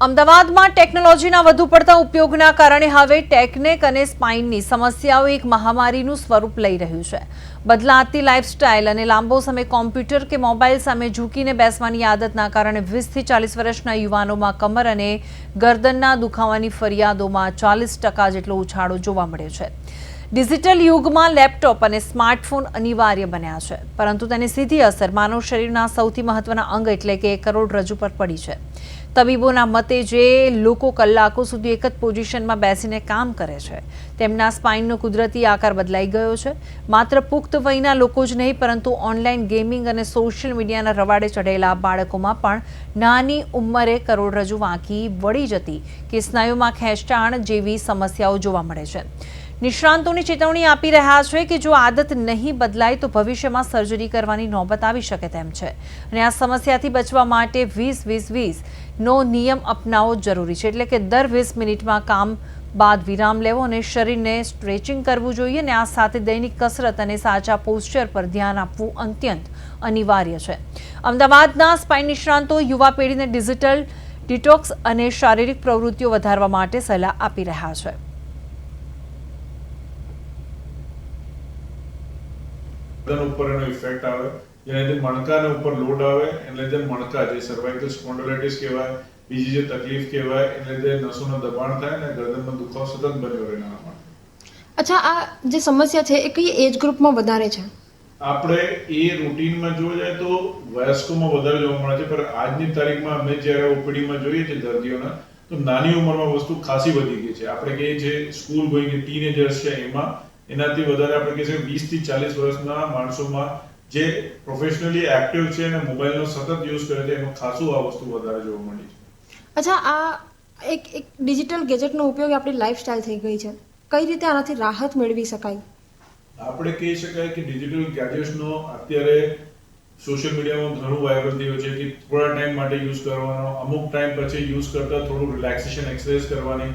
અમદાવાદમાં ટેકનોલોજીના વધુ પડતા ઉપયોગના કારણે હવે ટેકનેક અને સ્પાઇનની સમસ્યાઓ એક મહામારીનું સ્વરૂપ લઈ રહ્યું છે. બદલાતી લાઇફસ્ટાઇલ અને લાંબો સમય કોમ્પ્યુટર કે મોબાઈલ સામે ઝૂકીને બેસવાની આદતના કારણે 20 થી 40 વર્ષના યુવાનોમાં કમર અને ગરદનના દુખાવાની ફરિયાદોમાં 40% જેટલો ઉછાળો જોવા મળ્યો છે. ડિજિટલ યુગમાં લેપટોપ અને સ્માર્ટફોન અનિવાર્ય બન્યા છે, પરંતુ તેની સીધી અસર માનવ શરીરના સૌથી મહત્વના અંગ એટલે કે કરોડરજ્જુ પર પડી છે. તબીબોના મતે જે લોકો કલાકો સુધી એક જ પોઝિશનમાં બેસીને કામ કરે છે તેમના સ્પાઇનનો કુદરતી આકાર બદલાઈ ગયો છે. માત્ર પુખ્ત વયના લોકો જ નહીં, પરંતુ ઓનલાઈન ગેમિંગ અને સોશિયલ મીડિયાના રવાડે ચઢેલા બાળકોમાં પણ નાની ઉંમરે કરોડરજ્જુ વાંકી વળી જતી કે સ્નાયુમાં ખેંચાણ જેવી સમસ્યાઓ જોવા મળે છે. નિષ્ણાંતોની ચેતવણી આપી રહ્યા છે કે જો આદત નહીં બદલાય તો ભવિષ્યમાં સર્જરી કરવાની નોબત આવી શકે તેમ છે. અને આ સમસ્યાથી બચવા માટે 20-20-20 નો નિયમ અપનાવવો જરૂરી છે, એટલે કે દર 20 મિનિટમાં કામ બાદ વિરામ લેવો અને શરીરને સ્ટ્રેચિંગ કરવું જોઈએ. અને આ સાથે દૈનિક કસરત અને સાચા પોસ્ચર પર ધ્યાન આપવું અત્યંત અનિવાર્ય છે. અમદાવાદના સ્પાઇન નિષ્ણાંતો યુવા પેઢીને ડિજિટલ ડિટોક્સ અને શારીરિક પ્રવૃત્તિઓ વધારવા માટે સલાહ આપી રહ્યા છે. ઉપર એનો ઇફેક્ટ આવે, જેનાથી મણકાને ઉપર લોડ આવે, એટલે લીધે મણકા જે સર્વાઇકલ સ્પોન્ડિલાઇટિસ કહેવાય, બીજી જે તકલીફ કહેવાય, એટલે લીધે નસોનું દબાણ થાય ને ગરદનમાં દુખાવો સતત બન્યો રહે નાના માટે. અચ્છા, આ જે સમસ્યા છે એ કઈ એજ ગ્રુપમાં વધારે છે? આપણે એ રૂટીનમાં જોવા જાય તો વયસ્કોમાં વધારે જોવા મળે છે, પણ આજની તારીખમાં અમે જ્યારે ઓપીડીમાં જોઈએ છીએ દર્દીઓના, તો નાની ઉંમરમાં વસ્તુ ખાસી વધી ગઈ છે. આપણે કહીએ છીએ સ્કૂલ ગોઈંગ ટીનેજર્સ છે, એમાં એનાથી વધારે આપણે કહીએ છીએ 20 થી 40 વર્ષના માણસોમાં જે પ્રોફેશનલી એક્ટિવ છે અને મોબાઈલનો સતત યુઝ કરે છે, એમાં ખાસું આ વસ્તુ વધારે જોવા મળી છે. અચ્છા, આ એક ડિજિટલ ગેજેટનો ઉપયોગ આપણી લાઈફસ્ટાઈલ થઈ ગઈ છે. કઈ રીતે આનાથી રાહત મેળવી શકાય? આપણે કહી શકાય કે ડિજિટલ ગેજેટ્સનો અત્યારે સોશિયલ મીડિયામાં ઘણું વાયરલ થયું છે કે થોડા ટાઈમ માટે યુઝ કરવાનો, અમુક ટાઈમ પછી યુઝ કરતા થોડું રિલેક્સેશન એક્સરસાઇઝ કરવાની,